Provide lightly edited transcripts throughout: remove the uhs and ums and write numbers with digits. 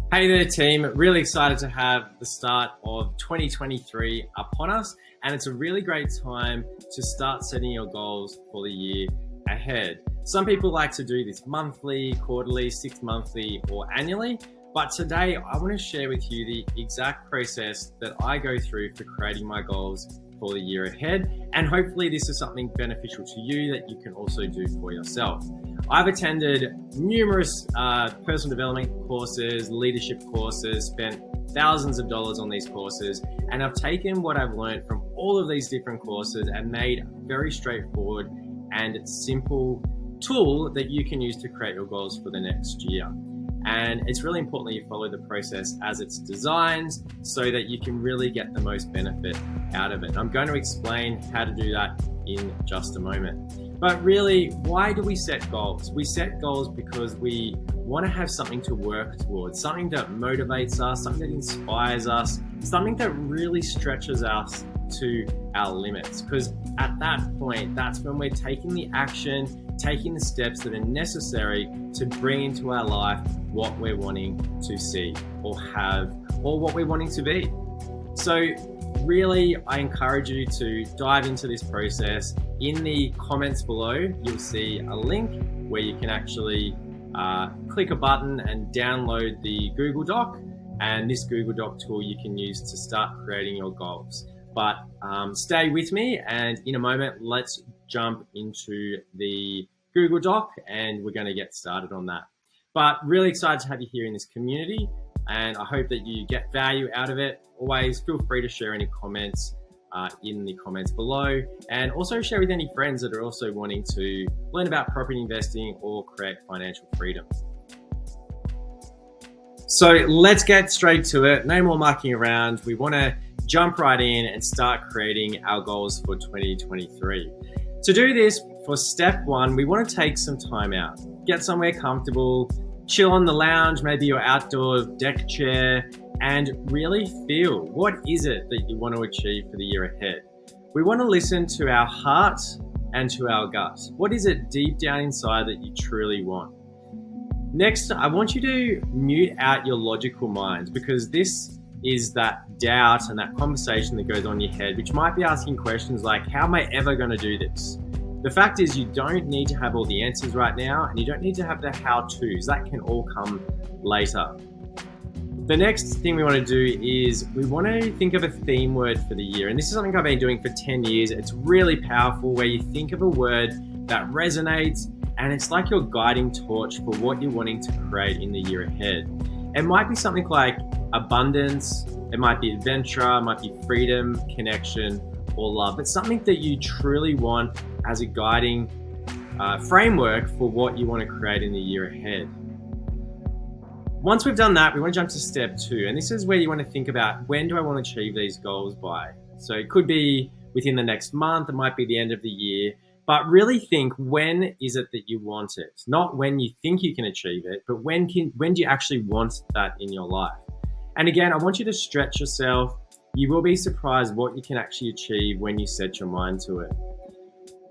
Hey there, team. Really excited to have the start of 2023 upon us, and it's a really great time to start setting your goals for the year ahead. Some people like to do this monthly, quarterly, 6 monthly, or annually, but today I want to share with you the exact process that I go through for creating my goals for the year ahead, and hopefully this is something beneficial to you that you can also do for yourself. I've attended numerous personal development courses, leadership courses, spent thousands of dollars on these courses, and I've taken what I've learned from all of these different courses and made a very straightforward and simple tool that you can use to create your goals for the next year. And it's really important that you follow the process as it's designed so that you can really get the most benefit out of it. I'm going to explain how to do that in just a moment. But really, why do we set goals? We set goals because we want to have something to work towards, something that motivates us, something that inspires us, something that really stretches us to our limits. Because at that point, that's when we're taking the action, taking the steps that are necessary to bring into our life what we're wanting to see or have, or what we're wanting to be. So really, I encourage you to dive into this process. In the comments below, you'll see a link where you can actually click a button and download the Google Doc. And this Google Doc tool you can use to start creating your goals. But stay with me, and in a moment, let's jump into the Google Doc and we're going to get started on that. But really excited to have you here in this community, and I hope that you get value out of it. Always feel free to share any comments in the comments below, and also share with any friends that are also wanting to learn about property investing or create financial freedom. So let's get straight to it. No more mucking around. We want to jump right in and start creating our goals for 2023. To do this, for step one, we want to take some time out. Get somewhere comfortable, chill on the lounge, maybe your outdoor deck chair, and really feel what is it that you want to achieve for the year ahead. We want to listen to our heart and to our gut. What is it deep down inside that you truly want? Next, I want you to mute out your logical mind, because this is that doubt and that conversation that goes on in your head, which might be asking questions like, how am I ever going to do this? The fact is, you don't need to have all the answers right now, and you don't need to have the how-tos. That can all come later. The next thing we want to do is we want to think of a theme word for the year. And this is something I've been doing for 10 years. It's really powerful, where you think of a word that resonates, and it's like your guiding torch for what you're wanting to create in the year ahead. It might be something like abundance, it might be adventure, it might be freedom, connection, or love, but something that you truly want as a guiding framework for what you want to create in the year ahead. Once we've done that, we want to jump to step two, and this is where you want to think about, when do I want to achieve these goals by? So it could be within the next month, it might be the end of the year, but really think, when is it that you want it? Not when you think you can achieve it, but when do you actually want that in your life? And again, I want you to stretch yourself. You will be surprised what you can actually achieve when you set your mind to it.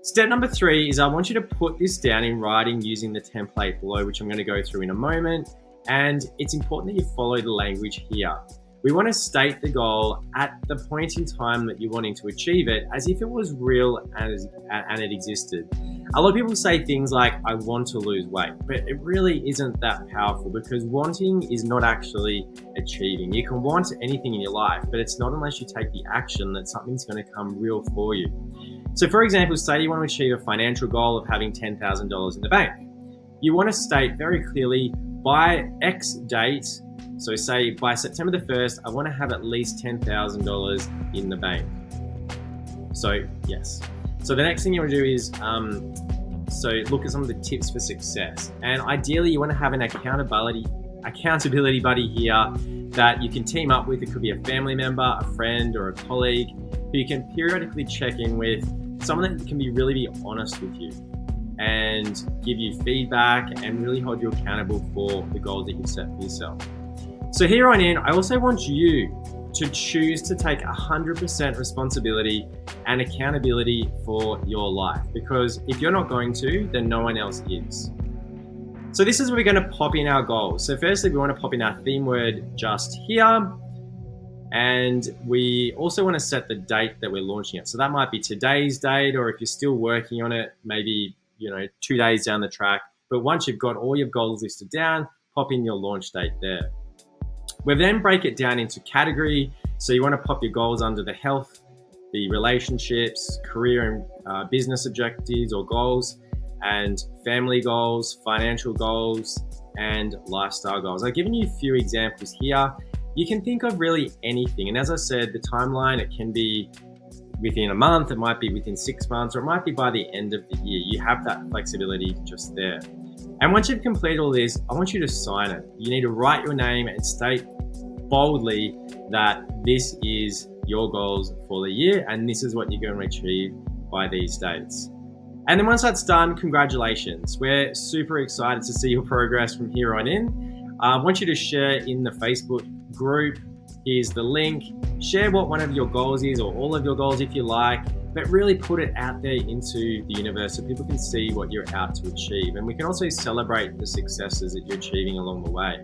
Step number 3 is I want you to put this down in writing using the template below, which I'm going to go through in a moment. And it's important that you follow the language here. We want to state the goal at the point in time that you're wanting to achieve it, as if it was real and it existed. A lot of people say things like, I want to lose weight, but it really isn't that powerful, because wanting is not actually achieving. You can want anything in your life, but it's not unless you take the action that something's going to come real for you. So for example, say you want to achieve a financial goal of having $10,000 in the bank. You want to state very clearly, by X date, so say by September the 1st, I want to have at least $10,000 in the bank. So yes. So the next thing you want to do is, so look at some of the tips for success. And ideally you want to have an accountability buddy here that you can team up with. It could be a family member, a friend, or a colleague who you can periodically check in with, someone that can really be honest with you and give you feedback and really hold you accountable for the goals that you've set for yourself. So here on in, I also want you to choose to take 100% responsibility and accountability for your life, because if you're not going to, then no one else is. So this is where we're going to pop in our goals. So firstly, we want to pop in our theme word just here. And we also want to set the date that we're launching it. So that might be today's date, or if you're still working on it, maybe 2 days down the track. But once you've got all your goals listed down, pop in your launch date there. We then break it down into category. So you want to pop your goals under the health, the relationships, career and business objectives or goals, and family goals, financial goals, and lifestyle goals. I've given you a few examples here. You can think of really anything. And as I said, the timeline, it can be within a month, it might be within 6 months, or it might be by the end of the year. You have that flexibility just there. And once you've completed all this, I want you to sign it. You need to write your name and state boldly that this is your goals for the year and this is what you're going to achieve by these dates. And then once that's done, congratulations. We're super excited to see your progress from here on in. I want you to share in the Facebook group. Here's the link. Share what one of your goals is, or all of your goals if you like, but really put it out there into the universe so people can see what you're out to achieve. And we can also celebrate the successes that you're achieving along the way.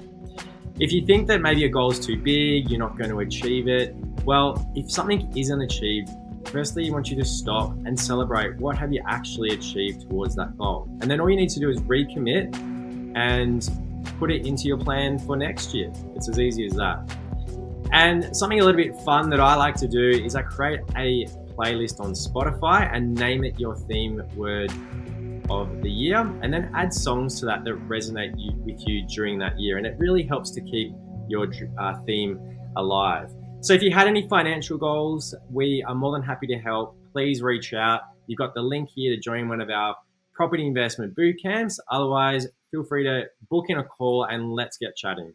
If you think that maybe a goal is too big, you're not going to achieve it, well, if something isn't achieved, firstly, I want you to stop and celebrate what have you actually achieved towards that goal. And then all you need to do is recommit and put it into your plan for next year. It's as easy as that. And something a little bit fun that I like to do is I create a playlist on Spotify and name it your theme word of the year, and then add songs to that resonate with you during that year. And it really helps to keep your theme alive. So if you had any financial goals, we are more than happy to help. Please reach out. You've got the link here to join one of our property investment boot camps. Otherwise, feel free to book in a call and let's get chatting.